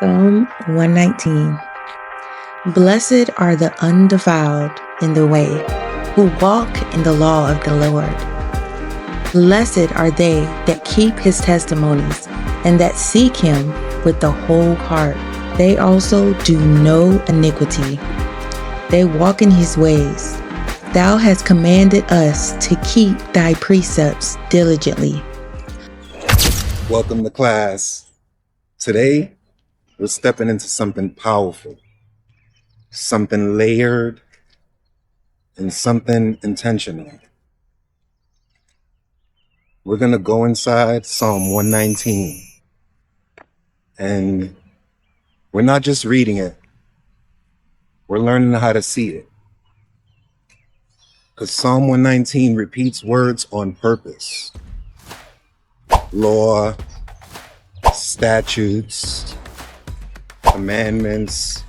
Psalm 119. Blessed are the undefiled in the way, who walk in the law of the Lord. Blessed are they that keep his testimonies, and that seek him with the whole heart. They also do no iniquity. They walk in his ways. Thou hast commanded us to keep thy precepts diligently. Welcome to class. Today, we're stepping into something powerful, something layered, and something intentional. We're going to go inside Psalm 119, and we're not just reading it, we're learning how to see it. Because Psalm 119 repeats words on purpose. Law, statutes, commandments,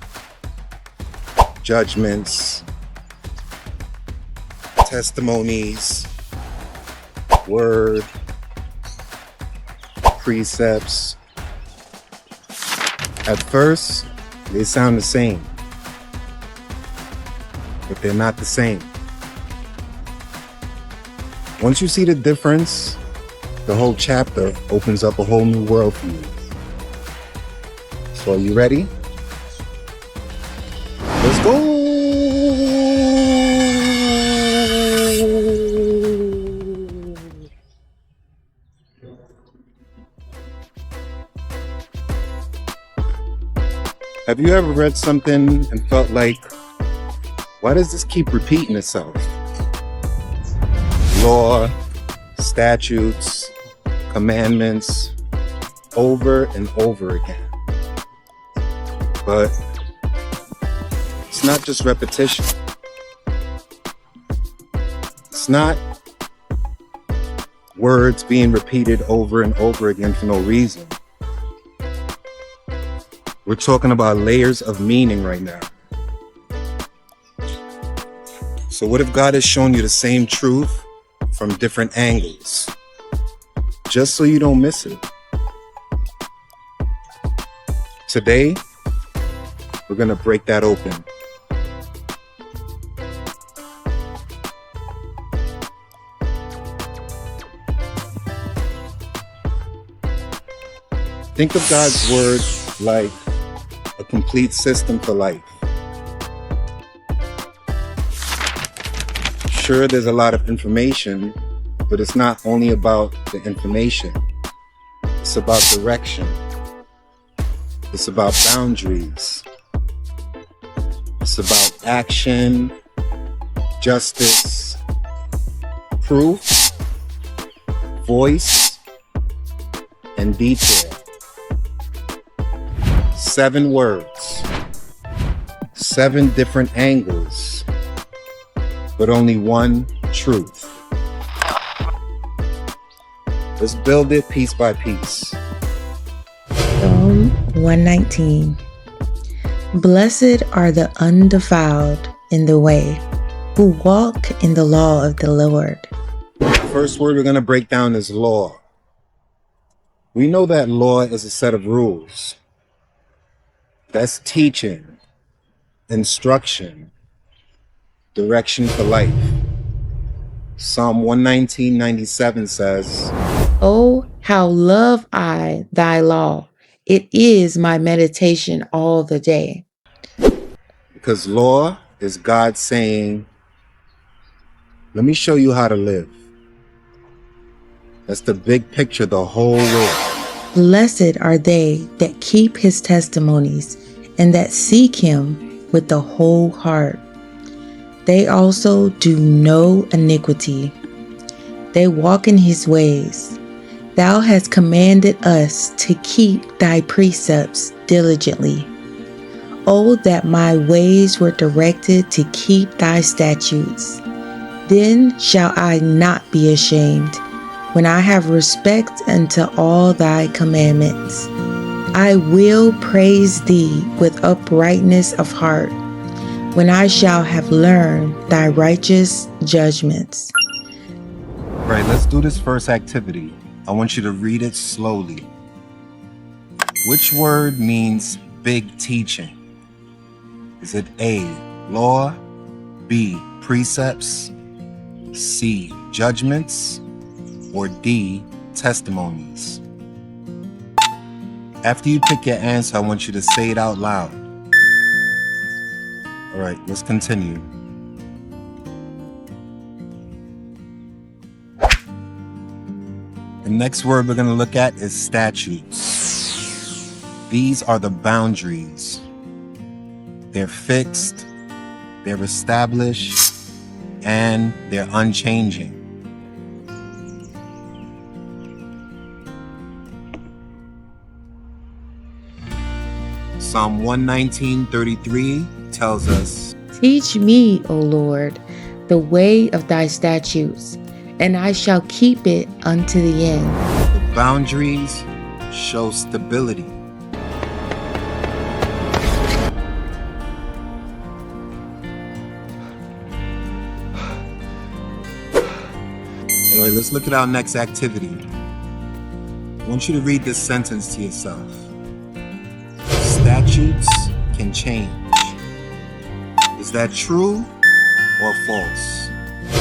judgments, testimonies, word, precepts. At first, they sound the same, but they're not the same. Once you see the difference, the whole chapter opens up a whole new world for you. So are you ready? Let's go! Have you ever read something and felt like, why does this keep repeating itself? Law, statutes, commandments, over and over again. But it's not just repetition. It's not words being repeated over and over again for no reason. We're talking about layers of meaning right now. So what if God has shown you the same truth from different angles, just so you don't miss it? Today, we're going to break that open. Think of God's word like a complete system for life. Sure, there's a lot of information, but it's not only about the information. It's about direction. It's about boundaries. It's about action, justice, proof, voice, and detail. 7 words, 7 different angles, but only one truth. Let's build it piece by piece. Psalm 119. Blessed are the undefiled in the way, who walk in the law of the Lord. The first word we're going to break down is law. We know that law is a set of rules. That's teaching, instruction, direction for life. Psalm 119:97 says, Oh, how love I thy law. It is my meditation all the day. because law is God saying, let me show you how to live. That's the big picture, the whole world. Blessed are they that keep his testimonies, and that seek him with the whole heart. They also do no iniquity. They walk in his ways. Thou hast commanded us to keep thy precepts diligently. Oh, that my ways were directed to keep thy statutes. Then shall I not be ashamed, when I have respect unto all thy commandments. I will praise thee with uprightness of heart, when I shall have learned thy righteous judgments. Right, let's do this first activity. I want you to read it slowly. Which word means big teaching? Is it A, law, B, precepts, C, judgments, or D, testimonies? After you pick your answer, I want you to say it out loud. All right, let's continue. The next word we're going to look at is statutes. These are the boundaries. They're fixed, they're established, and they're unchanging. Psalm 119:33 tells us, Teach me, O Lord, the way of thy statutes, and I shall keep it unto the end. the boundaries show stability. All right, let's look at our next activity. I want you to read this sentence to yourself. Statutes can change. Is that true or false?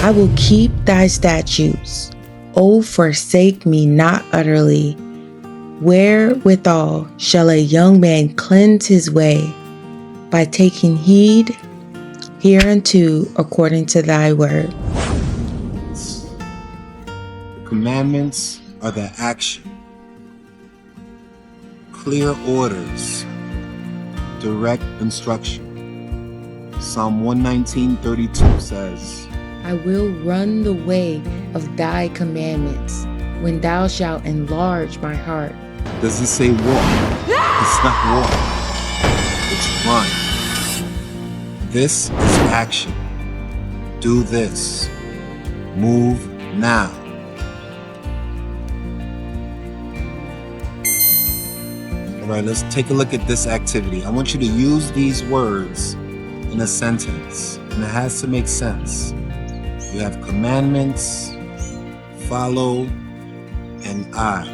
I will keep thy statutes. O forsake me not utterly. Wherewithal shall a young man cleanse his way? By taking heed hereunto according to thy word. The commandments are the action. Clear orders. Direct instruction. Psalm 119:32 says, I will run the way of thy commandments, when thou shalt enlarge my heart. does it say walk? It's not walk. It's run. This is action. Do this. Move now. All right, let's take a look at this activity. I want you to use these words in a sentence, and it has to make sense. You have commandments, follow, and I.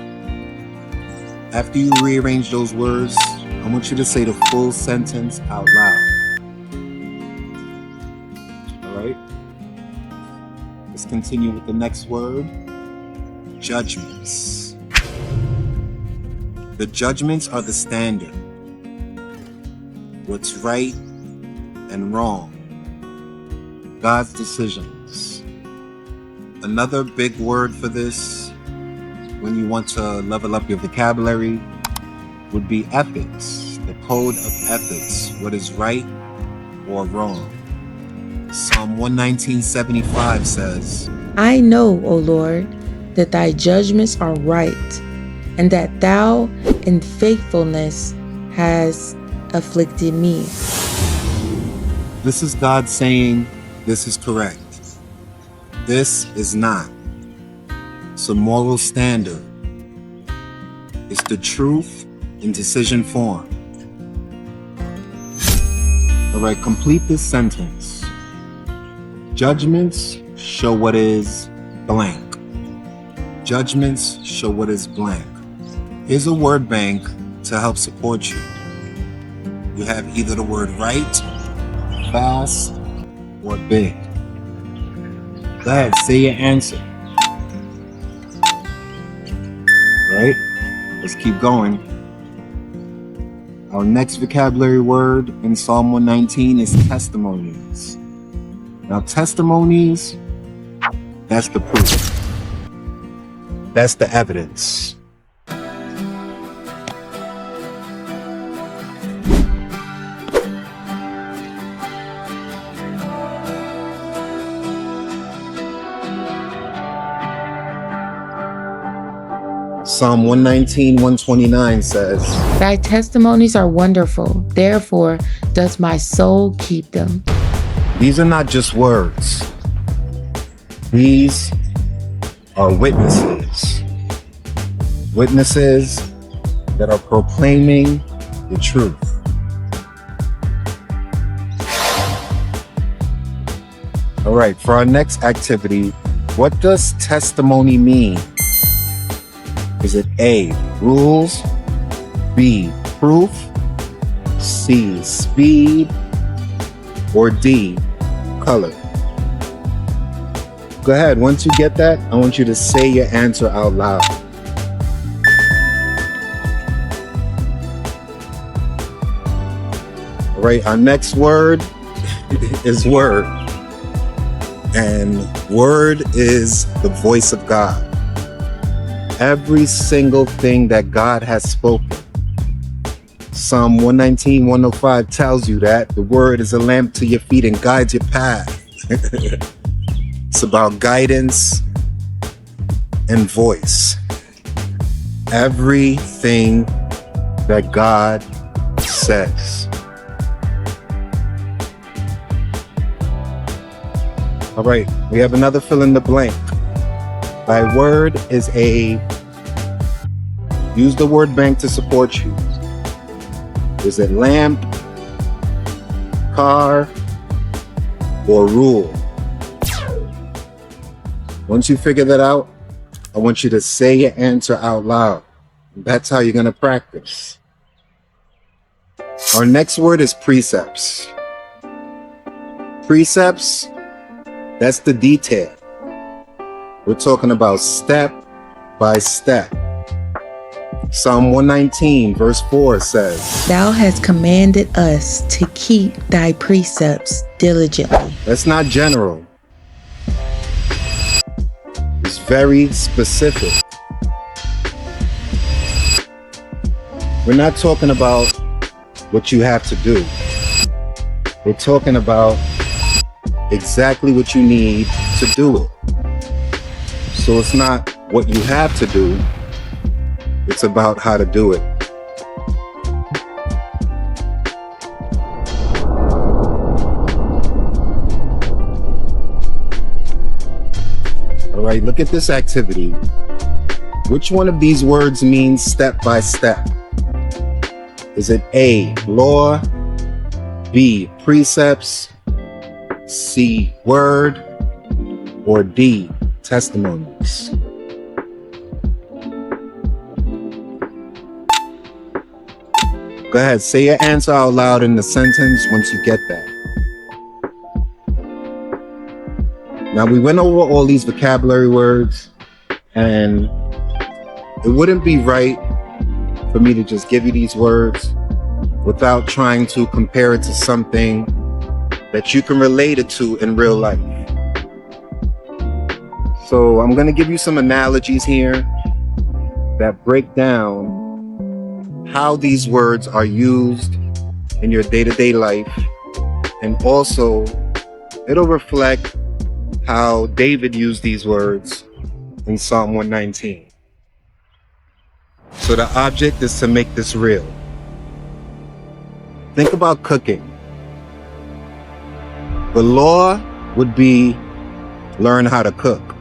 After you rearrange those words, I want you to say the full sentence out loud. All right? Let's continue with the next word, judgments. The judgments are the standard. What's right and wrong. God's decisions. Another big word for this, when you want to level up your vocabulary, would be ethics. The code of ethics. What is right or wrong. Psalm 119:75 says, I know, O Lord, that thy judgments are right, and that thou in faithfulness has afflicted me. this is God saying, this is correct. This is not. It's a moral standard. It's the truth in decision form. All right, complete this sentence. Judgments show what is blank. Judgments show what is blank. Here's a word bank to help support you. You have either the word right, fast, or big. Go ahead, say your answer. Right? Let's keep going. Our next vocabulary word in Psalm 119 is testimonies. Now, testimonies, that's the proof. That's the evidence. Psalm 119:129 says, Thy testimonies are wonderful, therefore does my soul keep them. these are not just words. These are witnesses. Witnesses that are proclaiming the truth. All right, for our next activity, what does testimony mean? Is it A, rules, B, proof, C, speed, or D, color? Go ahead. Once you get that, I want you to say your answer out loud. All right, our next word is word. And word is the voice of God. Every single thing that God has spoken. Psalm 119, 105 tells you that the word is a lamp to your feet and guides your path. It's about guidance and voice. Everything that God says. All right, we have another fill in the blank. Thy word is use the word bank to support you. Is it lamp, car, or rule? Once you figure that out, I want you to say your answer out loud. That's how you're going to practice. Our next word is precepts. Precepts, that's the detail. We're talking about step by step. Psalm 119 verse 4 says, Thou hast commanded us to keep thy precepts diligently. That's not general. It's very specific. We're not talking about what you have to do. We're talking about exactly what you need to do it. So it's not what you have to do. It's about how to do it. All right, look at this activity. Which one of these words means step by step? Is it A, law, B, precepts, C, word, or D, testimonies? Go ahead, say your answer out loud in the sentence once you get that. Now, we went over all these vocabulary words, and it wouldn't be right for me to just give you these words without trying to compare it to something that you can relate it to in real life. So I'm going to give you some analogies here that break down how these words are used in your day-to-day life, and also it'll reflect how David used these words in Psalm 119. So the object is to make this real. Think about cooking. The law would be learn how to cook.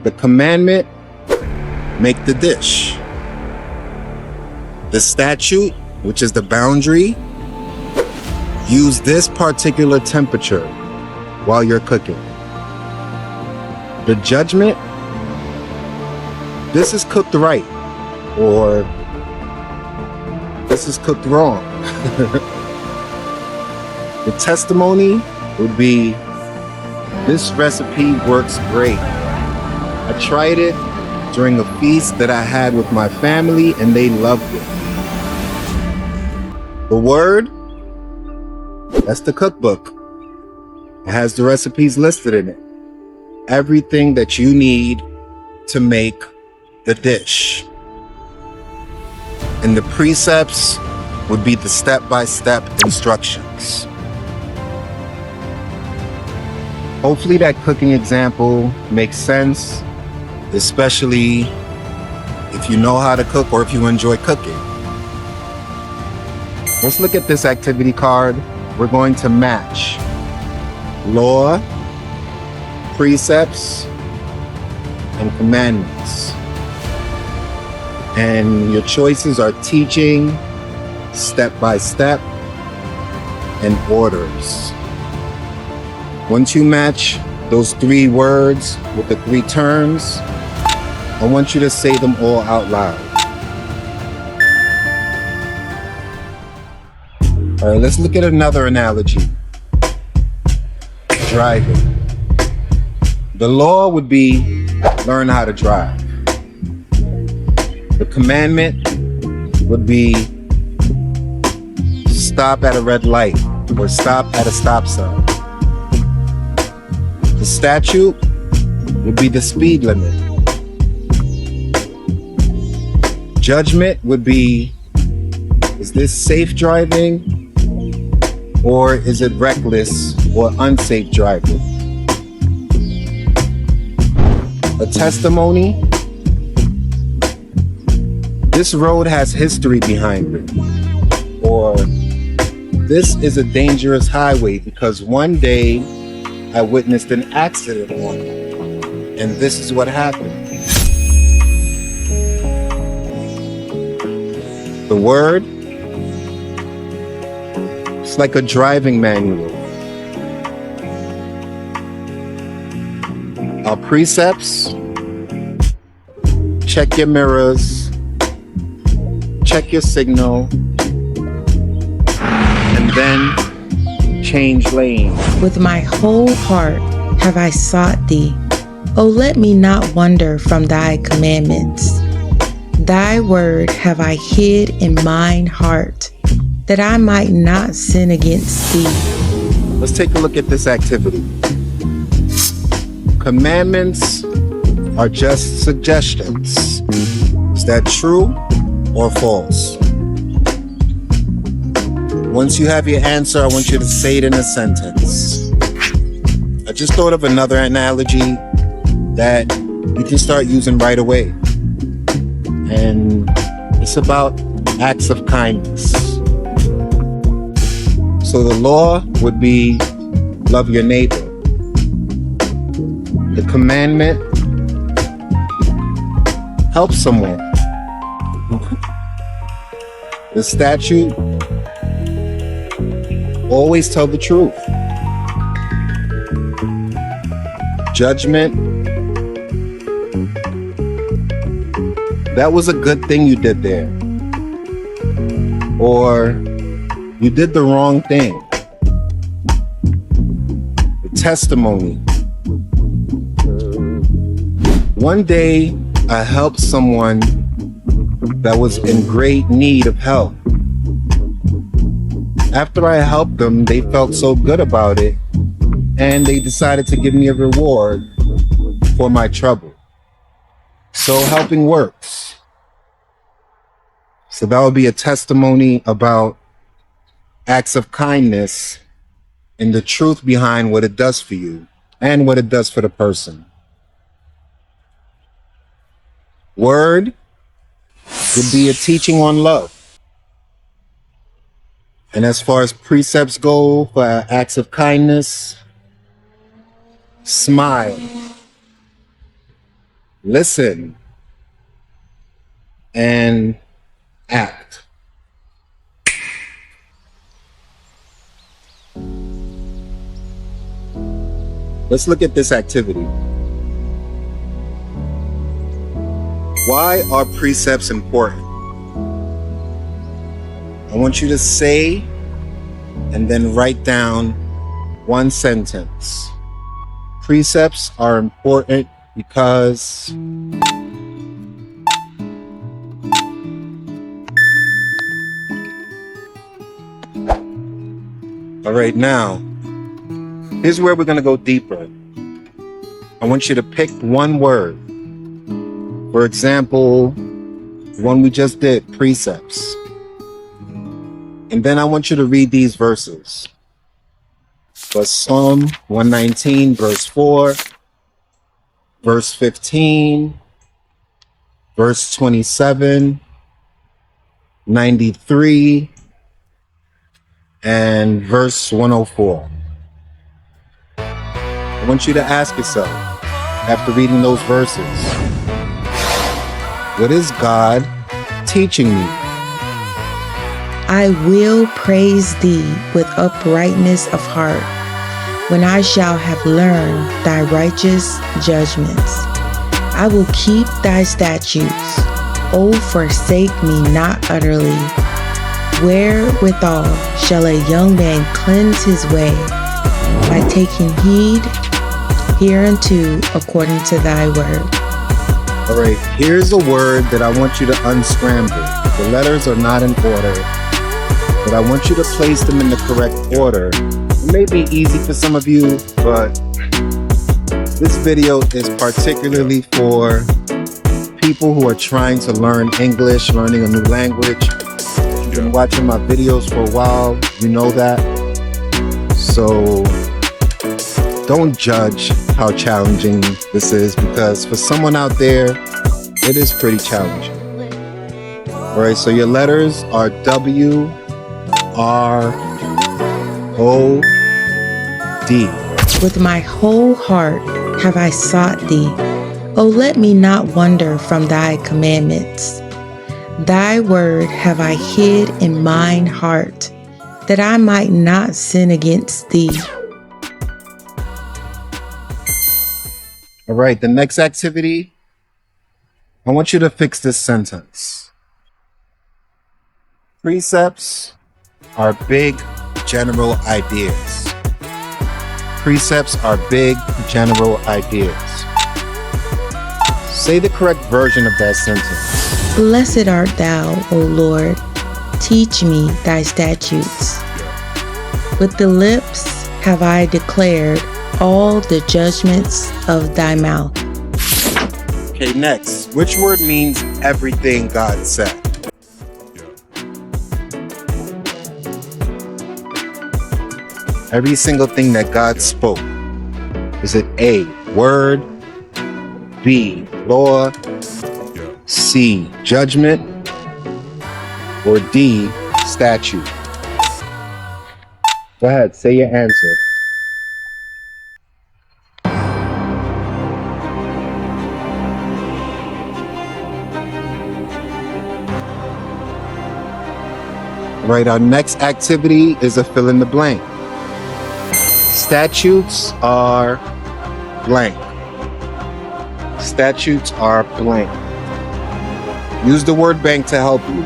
The commandment, make the dish. The statute, which is the boundary, use this particular temperature while you're cooking. The judgment, this is cooked right, or this is cooked wrong. The testimony would be, this recipe works great. I tried it during a feast that I had with my family and they loved it. The word, that's the cookbook. It has the recipes listed in it. Everything that you need to make the dish. And the precepts would be the step-by-step instructions. Hopefully that cooking example makes sense, especially if you know how to cook or if you enjoy cooking. Let's look at this activity card. We're going to match law, precepts, and commandments. And your choices are teaching, step by step, and orders. Once you match those three words with the three terms, I want you to say them all out loud. All right, let's look at another analogy. Driving. The law would be learn how to drive. The commandment would be stop at a red light or stop at a stop sign. The statute would be the speed limit. Judgment would be, is this safe driving or is it reckless or unsafe driving? A testimony, this road has history behind it, or this is a dangerous highway because one day I witnessed an accident on it, and this is what happened. The word, it's like a driving manual. Our precepts, check your mirrors, check your signal, and then change lanes. With my whole heart have I sought thee. O let me not wander from thy commandments. Thy word have I hid in mine heart, that I might not sin against thee. Let's take a look at this activity. Commandments are just suggestions. Is that true or false? Once you have your answer, I want you to say it in a sentence. I just thought of another analogy that you can start using right away. And it's about acts of kindness. So the law would be love your neighbor. The commandment, help someone. The statute, always tell the truth. Judgment, that was a good thing you did there. Or you did the wrong thing. The testimony. One day, I helped someone that was in great need of help. After I helped them, they felt so good about it, and they decided to give me a reward for my trouble. So helping works. So that would be a testimony about acts of kindness and the truth behind what it does for you and what it does for the person. Word would be a teaching on love. And as far as precepts go for acts of kindness, smile, listen, and act. Let's look at this activity. Why are precepts important? I want you to say and then write down one sentence. Precepts are important because all right, now here's where we're going to go deeper. I want you to pick one word. For example, the one we just did, precepts. And then I want you to read these verses. For Psalm 119, verse 4, verse 15, verse 27, 93, and verse 104. I want you to ask yourself, after reading those verses, what is God teaching me? I will praise thee with uprightness of heart, when I shall have learned thy righteous judgments. I will keep thy statutes. O forsake me not utterly. Wherewithal shall a young man cleanse his way? By taking heed hereunto according to thy word. All right, here's a word that I want you to unscramble. The letters are not in order, but I want you to place them in the correct order. It may be easy for some of you, but this video is particularly for people who are trying to learn English, learning a new language. You've been watching my videos for a while, you know that. So don't judge how challenging this is, because for someone out there, it is pretty challenging. All right, so your letters are W, R, O, D. With my whole heart have I sought thee. O let me not wander from thy commandments. Thy word have I hid in mine heart, that I might not sin against thee. All right, the next activity, I want you to fix this sentence. Precepts are big general ideas. Precepts are big general ideas. Say the correct version of that sentence. Blessed art thou, O Lord. Teach me thy statutes. With the lips have I declared all the judgments of thy mouth. Okay, next. Which word means everything God said? Every single thing that God spoke. Is it A, word, B, law, C, judgment, or D, statute? Go ahead, say your answer. Right, our next activity is a fill in the blank. Statutes are blank. Statutes are blank. Use the word bank to help you.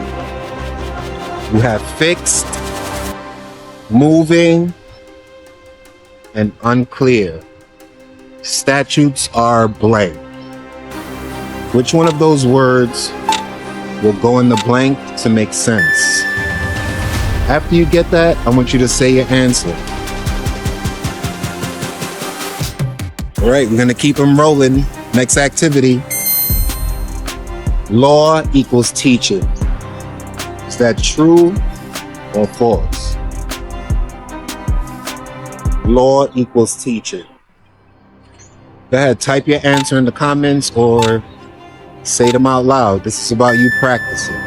You have fixed, moving, and unclear. Statutes are blank. Which one of those words will go in the blank to make sense? After you get that, I want you to say your answer. All right, we're gonna keep them rolling. Next activity. Law equals teaching. Is that true or false? Law equals teaching. Go ahead, type your answer in the comments or say them out loud. This is about you practicing.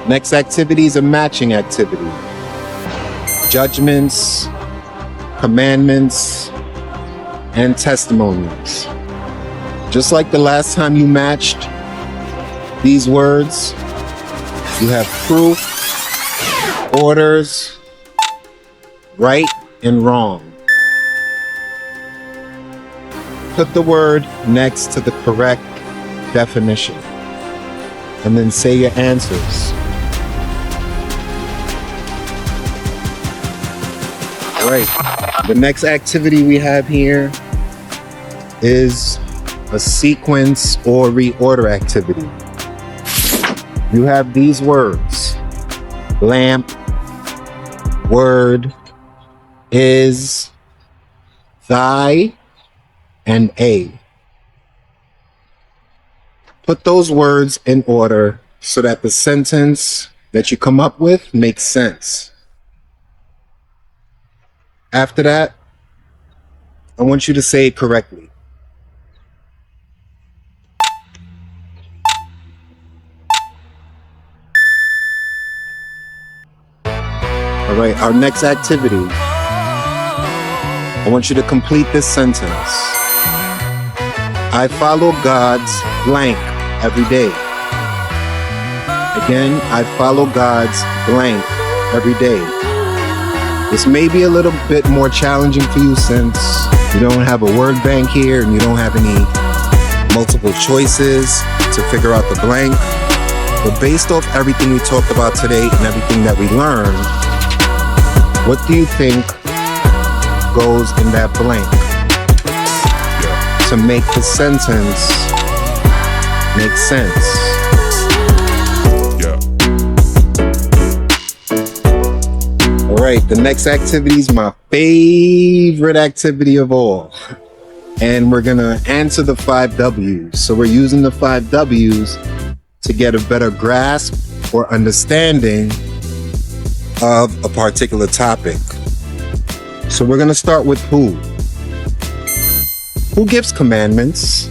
Next activity is a matching activity. Judgments, commandments, and testimonies. Just like the last time you matched these words, you have proof, orders, right and wrong. Put the word next to the correct definition and then say your answers. All right, the next activity we have here is a sequence or reorder activity. You have these words: lamp, word, is, thy, and a. Put those words in order so that the sentence that you come up with makes sense. After that, I want you to say it correctly. All right, our next activity. I want you to complete this sentence. I follow God's blank every day. Again, I follow God's blank every day. This may be a little bit more challenging for you since you don't have a word bank here and you don't have any multiple choices to figure out the blank. But based off everything we talked about today and everything that we learned, what do you think goes in that blank to make the sentence make sense? All right, the next activity is my favorite activity of all. And we're gonna answer the 5 W's. So we're using the 5 W's to get a better grasp or understanding of a particular topic. So we're gonna start with who? Who gives commandments?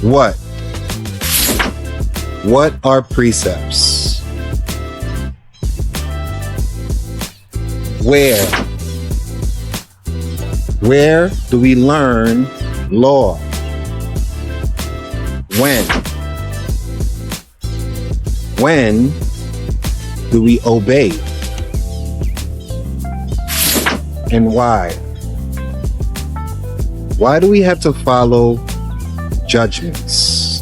What? What are precepts? Where? Where do we learn law? When? When do we obey? And why? Why do we have to follow judgments?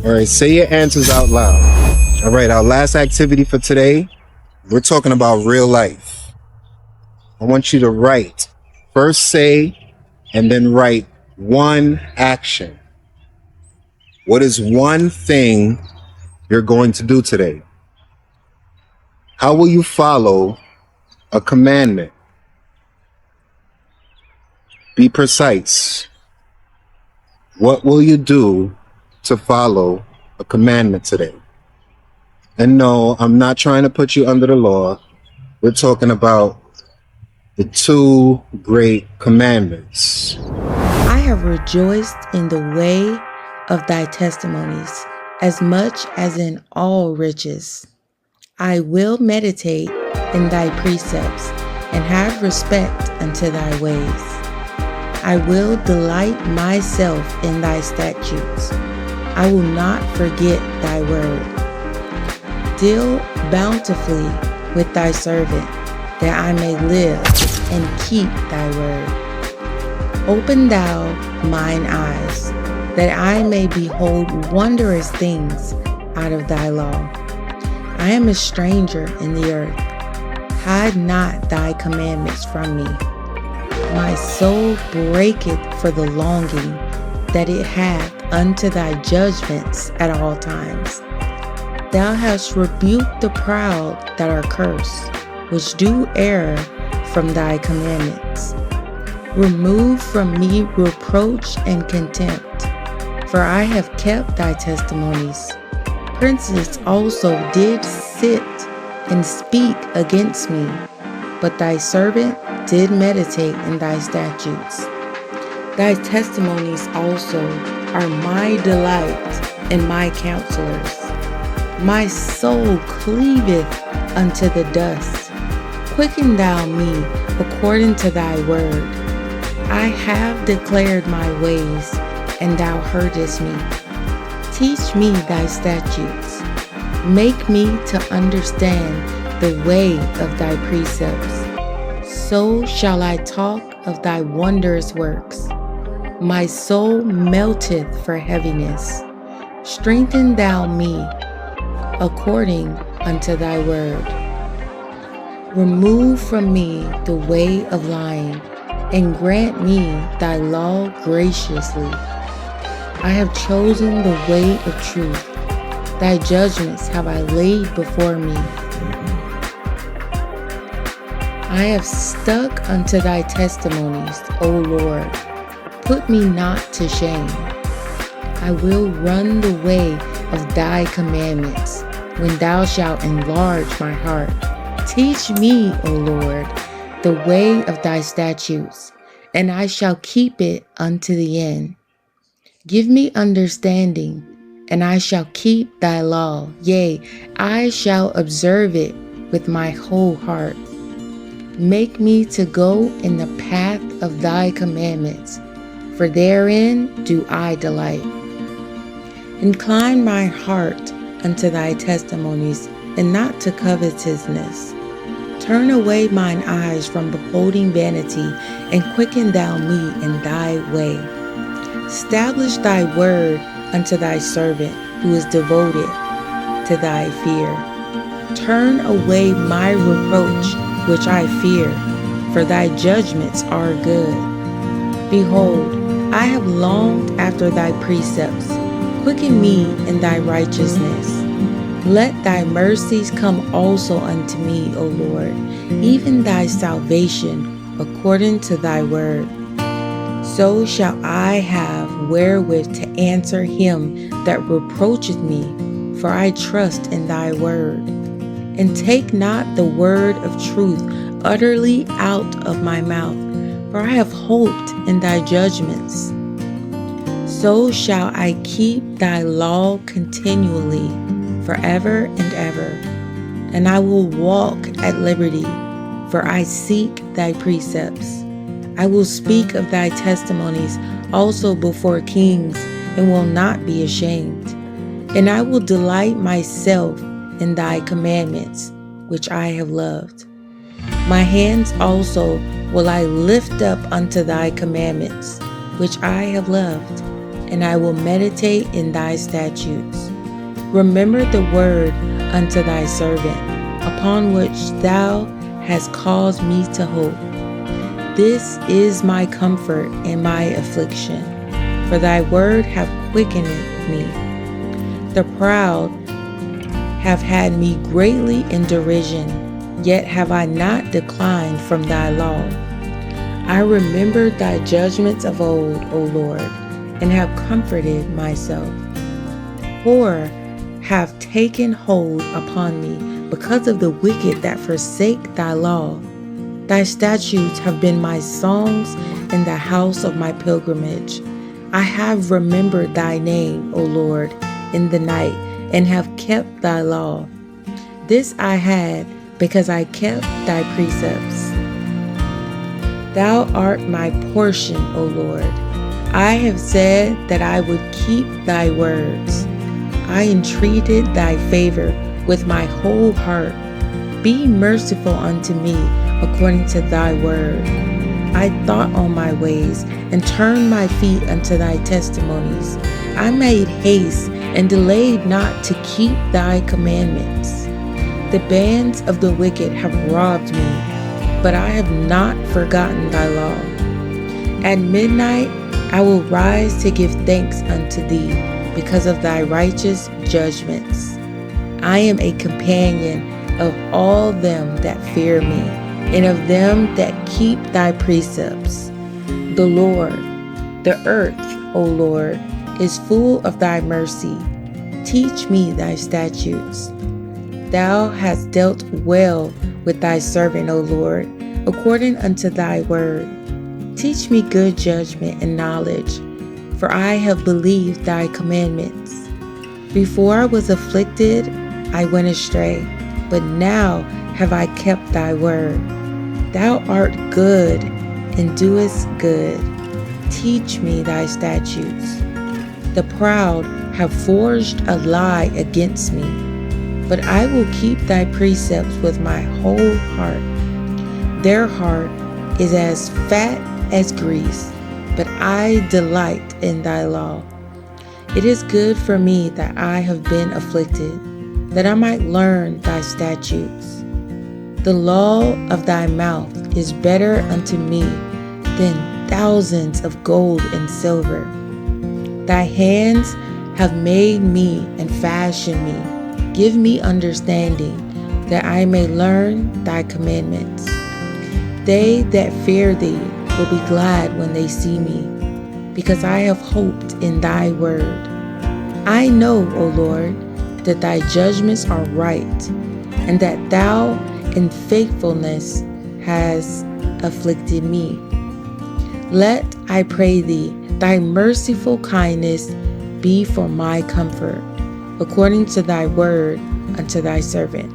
All right, say your answers out loud. All right, our last activity for today, we're talking about real life. I want you to write. First say, and then write one action. What is one thing you're going to do today? How will you follow a commandment? Be precise. What will you do to follow a commandment today? And no, I'm not trying to put you under the law. We're talking about the 2 great commandments. I have rejoiced in the way of thy testimonies as much as in all riches. I will meditate in thy precepts and have respect unto thy ways. I will delight myself in thy statutes. I will not forget thy word. Deal bountifully with thy servant, that I may live and keep thy word. Open thou mine eyes, that I may behold wondrous things out of thy law. I am a stranger in the earth. Hide not thy commandments from me. My soul breaketh for the longing that it hath unto thy judgments at all times. Thou hast rebuked the proud that are cursed, which do err from thy commandments. Remove from me reproach and contempt, for I have kept thy testimonies. Princes also did sit and speak against me, but thy servant did meditate in thy statutes. Thy testimonies also are my delight and my counselors. My soul cleaveth unto the dust. Quicken thou me according to thy word. I have declared my ways, and thou heardest me. Teach me thy statutes. Make me to understand the way of thy precepts. So shall I talk of thy wondrous works. My soul melteth for heaviness. Strengthen thou me according unto thy word. Remove from me the way of lying, and grant me thy law graciously. I have chosen the way of truth. Thy judgments have I laid before me. I have stuck unto thy testimonies, O Lord. Put me not to shame. I will run the way of thy commandments, when thou shalt enlarge my heart. Teach me, O Lord, the way of thy statutes, and I shall keep it unto the end. Give me understanding, and I shall keep thy law. Yea, I shall observe it with my whole heart. Make me to go in the path of thy commandments, for therein do I delight. Incline my heart unto thy testimonies, and not to covetousness. Turn away mine eyes from beholding vanity, and quicken thou me in thy way. Establish thy word unto thy servant who is devoted to thy fear. Turn away my reproach which I fear, for thy judgments are good. Behold, I have longed after thy precepts. Quicken me in thy righteousness. Let thy mercies come also unto me, O Lord, even thy salvation according to thy word. So shall I have wherewith to answer him that reproacheth me, for I trust in thy word. And take not the word of truth utterly out of my mouth, for I have hoped in thy judgments. So shall I keep thy law continually, forever and ever. And I will walk at liberty, for I seek thy precepts. I will speak of thy testimonies also before kings, and will not be ashamed. And I will delight myself in thy commandments, which I have loved. My hands also will I lift up unto thy commandments, which I have loved, and I will meditate in thy statutes. Remember the word unto thy servant, upon which thou hast caused me to hope. This is my comfort in my affliction, for thy word hath quickened me. The proud have had me greatly in derision, yet have I not declined from thy law. I remembered thy judgments of old, O Lord, and have comforted myself. Horror have taken hold upon me because of the wicked that forsake thy law. Thy statutes have been my songs in the house of my pilgrimage. I have remembered thy name, O Lord, in the night, and have kept thy law. This I had because I kept thy precepts. Thou art my portion, O Lord. I have said that I would keep thy words. I entreated thy favor with my whole heart. Be merciful unto me according to thy word. I thought on my ways and turned my feet unto thy testimonies. I made haste and delayed not to keep thy commandments. The bands of the wicked have robbed me, but I have not forgotten thy law. At midnight I will rise to give thanks unto thee because of thy righteous judgments. I am a companion of all them that fear me, and of them that keep thy precepts. The Lord, the earth, O Lord, is full of thy mercy. Teach me thy statutes. Thou hast dealt well with thy servant, O Lord, according unto thy word. Teach me good judgment and knowledge, for I have believed thy commandments. Before I was afflicted, I went astray, but now have I kept thy word. Thou art good and doest good. Teach me thy statutes. The proud have forged a lie against me, but I will keep thy precepts with my whole heart. Their heart is as fat as grease, but I delight in thy law. It is good for me that I have been afflicted, that I might learn thy statutes. The law of thy mouth is better unto me than thousands of gold and silver. Thy hands have made me and fashioned me. Give me understanding, that I may learn thy commandments. They that fear thee will be glad when they see me, because I have hoped in thy word. I know, O Lord, that thy judgments are right, and that thou in faithfulness has afflicted me. Let, I pray thee, thy merciful kindness be for my comfort, according to thy word unto thy servant.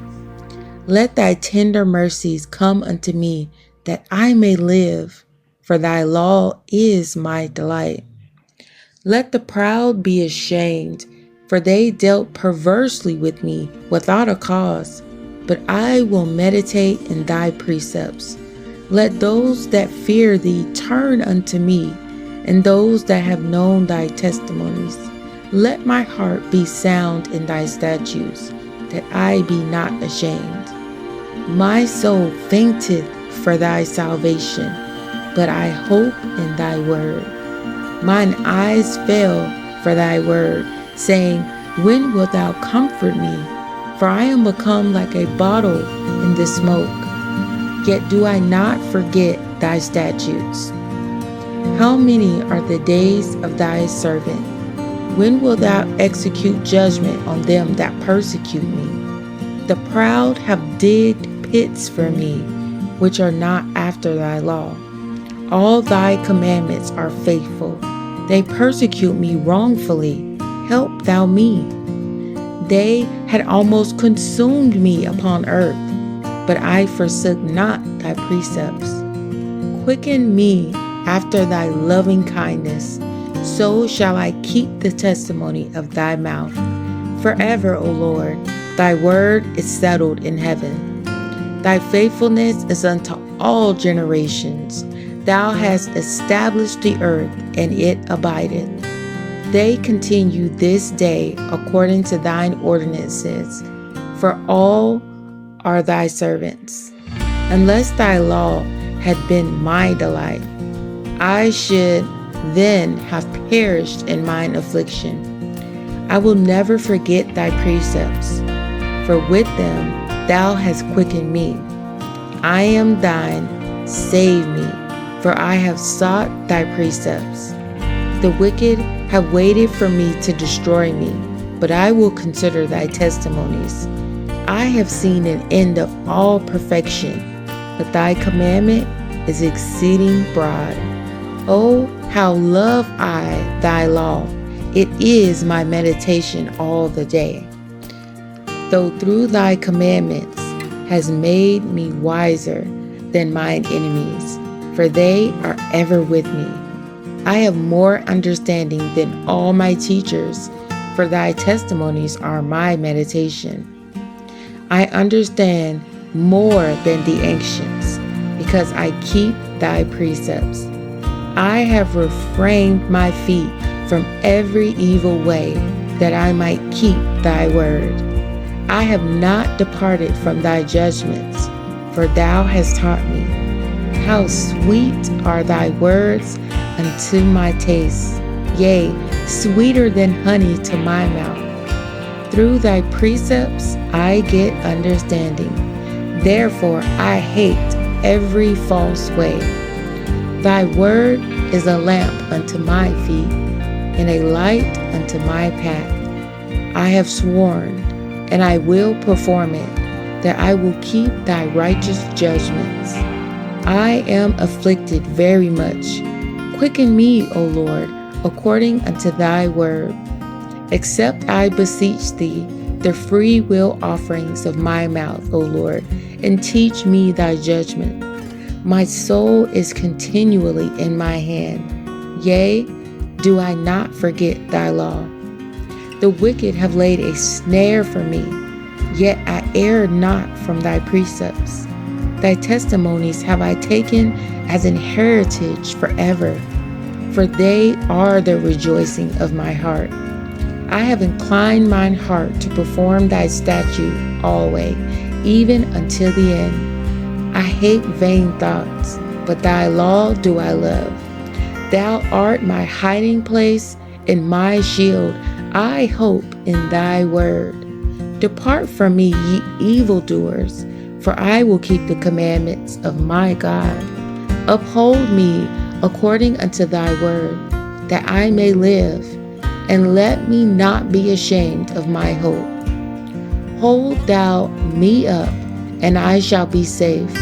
Let thy tender mercies come unto me, that I may live, for thy law is my delight. Let the proud be ashamed, for they dealt perversely with me without a cause, but I will meditate in thy precepts. Let those that fear thee turn unto me, and those that have known thy testimonies. Let my heart be sound in thy statutes, that I be not ashamed. My soul fainteth for thy salvation, but I hope in thy word. Mine eyes fail for thy word, saying, when wilt thou comfort me? For I am become like a bottle in the smoke. Yet do I not forget thy statutes. How many are the days of thy servant? When wilt thou execute judgment on them that persecute me? The proud have digged pits for me, which are not after thy law. All thy commandments are faithful. They persecute me wrongfully. Help thou me. They had almost consumed me upon earth, but I forsook not thy precepts. Quicken me after thy loving kindness, so shall I keep the testimony of thy mouth. Forever, O Lord, thy word is settled in heaven. Thy faithfulness is unto all generations. Thou hast established the earth, and it abideth. They continue this day according to thine ordinances, for all are thy servants. Unless thy law had been my delight, I should then have perished in mine affliction. I will never forget thy precepts, for with them thou hast quickened me. I am thine, save me, for I have sought thy precepts. The wicked have waited for me to destroy me, but I will consider thy testimonies. I have seen an end of all perfection, but thy commandment is exceeding broad. Oh, how love I thy law! It is my meditation all the day. Though through thy commandments has made me wiser than mine enemies, for they are ever with me. I have more understanding than all my teachers, for thy testimonies are my meditation. I understand more than the ancients, because I keep thy precepts. I have refrained my feet from every evil way, that I might keep thy word. I have not departed from thy judgments, for thou hast taught me. How sweet are thy words unto my taste, yea, sweeter than honey to my mouth. Through thy precepts I get understanding. Therefore I hate every false way. Thy word is a lamp unto my feet, and a light unto my path. I have sworn, and I will perform it, that I will keep thy righteous judgments. I am afflicted very much. Quicken me, O Lord, according unto thy word. Accept, I beseech thee, the free will offerings of my mouth, O Lord, and teach me thy judgment. My soul is continually in my hand. Yea, do I not forget thy law. The wicked have laid a snare for me, yet I err not from thy precepts. Thy testimonies have I taken as an heritage forever, for they are the rejoicing of my heart. I have inclined mine heart to perform thy statute always, even until the end. I hate vain thoughts, but thy law do I love. Thou art my hiding place and my shield. I hope in thy word. Depart from me, ye evildoers, for I will keep the commandments of my God. Uphold me according unto thy word, that I may live, and let me not be ashamed of my hope. Hold thou me up, and I shall be safe,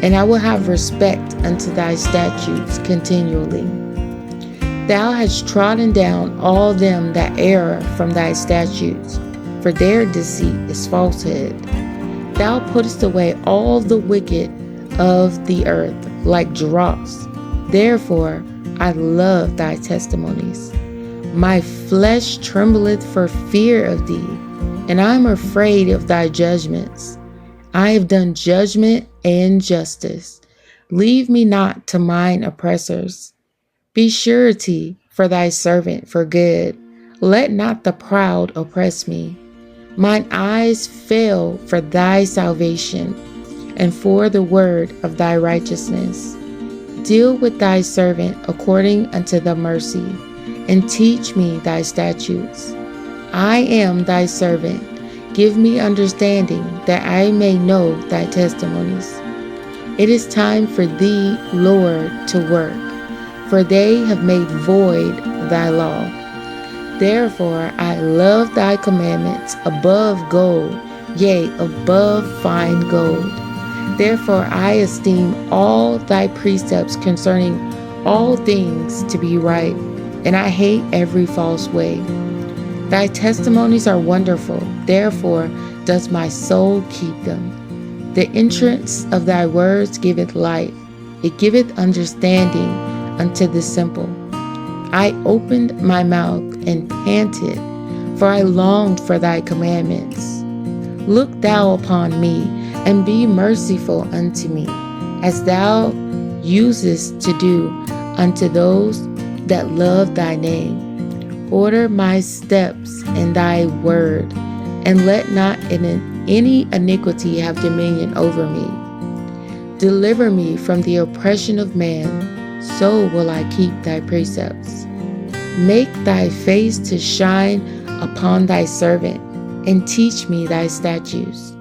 and I will have respect unto thy statutes continually. Thou hast trodden down all them that err from thy statutes, for their deceit is falsehood. Thou puttest away all the wicked of the earth like dross. Therefore I love thy testimonies. My flesh trembleth for fear of thee, and I am afraid of thy judgments. I have done judgment and justice. Leave me not to mine oppressors. Be surety for thy servant for good. Let not the proud oppress me. Mine eyes fail for thy salvation and for the word of thy righteousness. Deal with thy servant according unto the mercy, and teach me thy statutes. I am thy servant. Give me understanding that I may know thy testimonies. It is time for thee, Lord, to work, for they have made void thy law. Therefore I love thy commandments above gold, yea, above fine gold. Therefore I esteem all thy precepts concerning all things to be right, and I hate every false way. Thy testimonies are wonderful, therefore does my soul keep them. The entrance of thy words giveth light, it giveth understanding unto the simple. I opened my mouth and panted, for I longed for thy commandments. Look thou upon me, and be merciful unto me, as thou usest to do unto those that love thy name. Order my steps in thy word, and let not any iniquity have dominion over me. Deliver me from the oppression of man, so will I keep thy precepts. Make thy face to shine upon thy servant, and teach me thy statutes.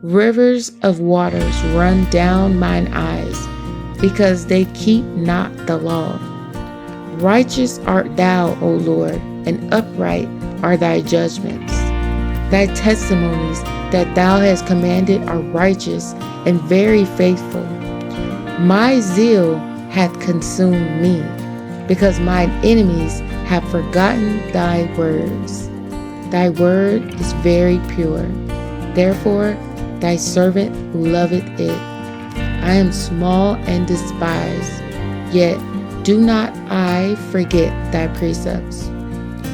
Rivers of waters run down mine eyes, because they keep not the law. Righteous art thou, O Lord, and upright are thy judgments. Thy testimonies that thou hast commanded are righteous and very faithful. My zeal hath consumed me, because mine enemies have forgotten thy words. Thy word is very pure, therefore thy servant loveth it. I am small and despised, yet do not I forget thy precepts.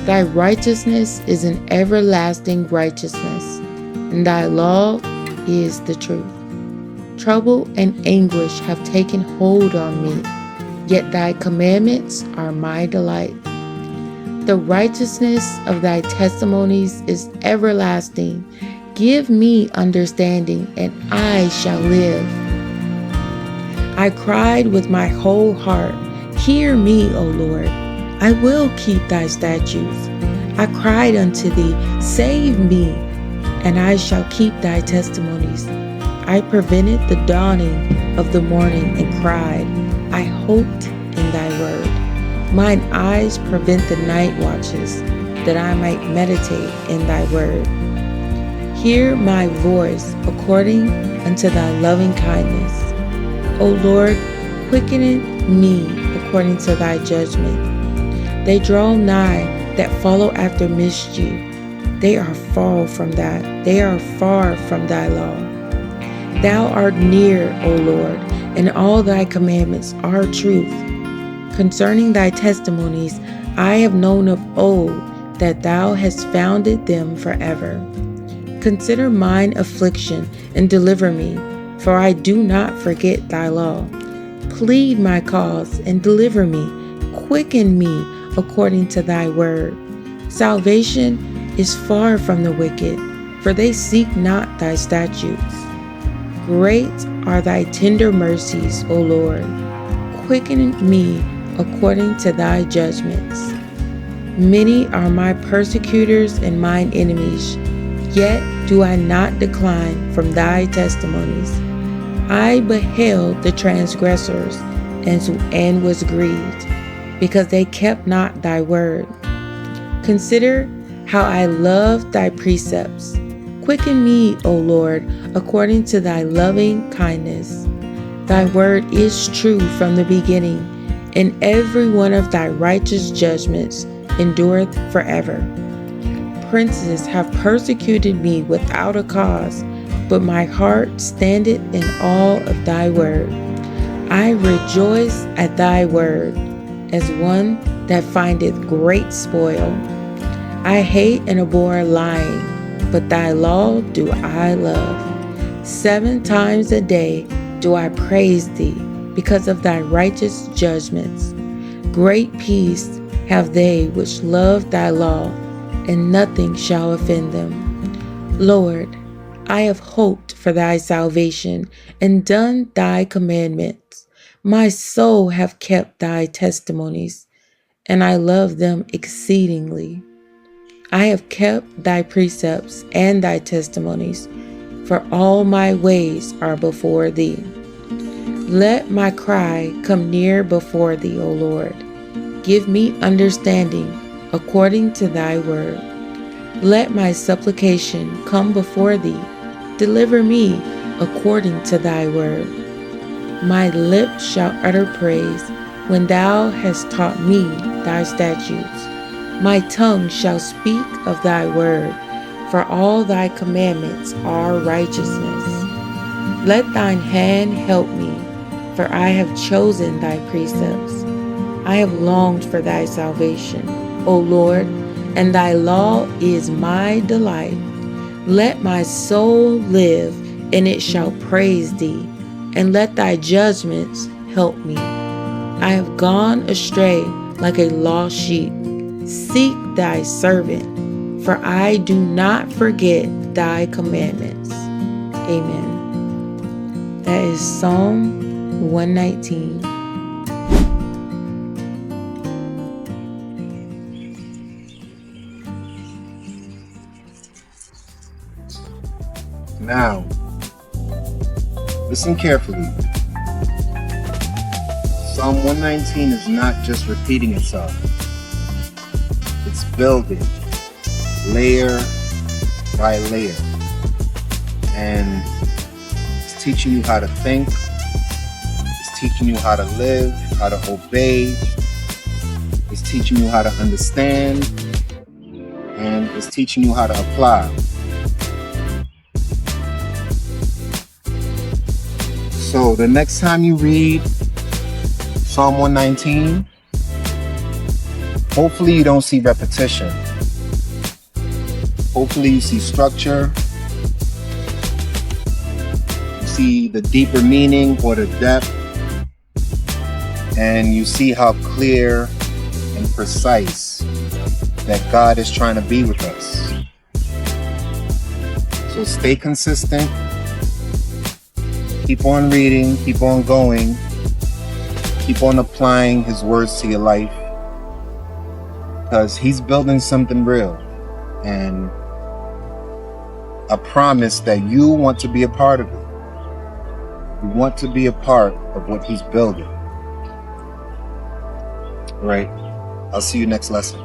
Thy righteousness is an everlasting righteousness, and thy law is the truth. Trouble and anguish have taken hold on me, yet thy commandments are my delight. The righteousness of thy testimonies is everlasting. Give me understanding, and I shall live. I cried with my whole heart, hear me, O Lord. I will keep thy statutes. I cried unto thee, save me, and I shall keep thy testimonies. I prevented the dawning of the morning and cried. I hoped in thy word. Mine eyes prevent the night watches, that I might meditate in thy word. Hear my voice according unto thy loving kindness. O Lord, quicken me according to thy judgment. They draw nigh that follow after mischief. They are far from that. They are far from thy law. Thou art near, O Lord, and all thy commandments are truth. Concerning thy testimonies, I have known of old that thou hast founded them forever. Consider mine affliction and deliver me, for I do not forget thy law. Plead my cause and deliver me. Quicken me according to thy word. Salvation is far from the wicked, for they seek not thy statutes. Great are thy tender mercies, O Lord. Quicken me according to thy judgments. Many are my persecutors and mine enemies, yet do I not decline from thy testimonies. I beheld the transgressors and was grieved, because they kept not thy word. Consider how I love thy precepts. Quicken me, O Lord, according to thy loving kindness. Thy word is true from the beginning, and every one of thy righteous judgments endureth forever. Princes have persecuted me without a cause, but my heart standeth in awe of thy word. I rejoice at thy word, as one that findeth great spoil. I hate and abhor lying, but thy law do I love. 7 times a day do I praise thee, because of thy righteous judgments. Great peace have they which love thy law, and nothing shall offend them. Lord, I have hoped for thy salvation, and done thy commandments. My soul hath kept thy testimonies, and I love them exceedingly. I have kept thy precepts and thy testimonies, for all my ways are before thee. Let my cry come near before thee, O Lord. Give me understanding according to thy word. Let my supplication come before thee. Deliver me according to thy word. My lips shall utter praise when thou hast taught me thy statutes. My tongue shall speak of thy word, for all thy commandments are righteousness. Let thine hand help me, for I have chosen thy precepts. I have longed for thy salvation, O Lord, and thy law is my delight. Let my soul live, and it shall praise thee, and let thy judgments help me. I have gone astray like a lost sheep. Seek thy servant, for I do not forget thy commandments. Amen. That is Psalm 119. Now, listen carefully. Psalm 119 is not just repeating itself. It's building layer by layer. And it's teaching you how to think. It's teaching you how to live, how to obey. It's teaching you how to understand. And it's teaching you how to apply. So the next time you read Psalm 119, hopefully you don't see repetition. Hopefully you see structure. You see the deeper meaning or the depth. And you see how clear and precise that God is trying to be with us. So stay consistent. Keep on reading, keep on going, keep on applying his words to your life, because he's building something real, and a promise that you want to be a part of it. You want to be a part of what he's building. All right, I'll see you next lesson.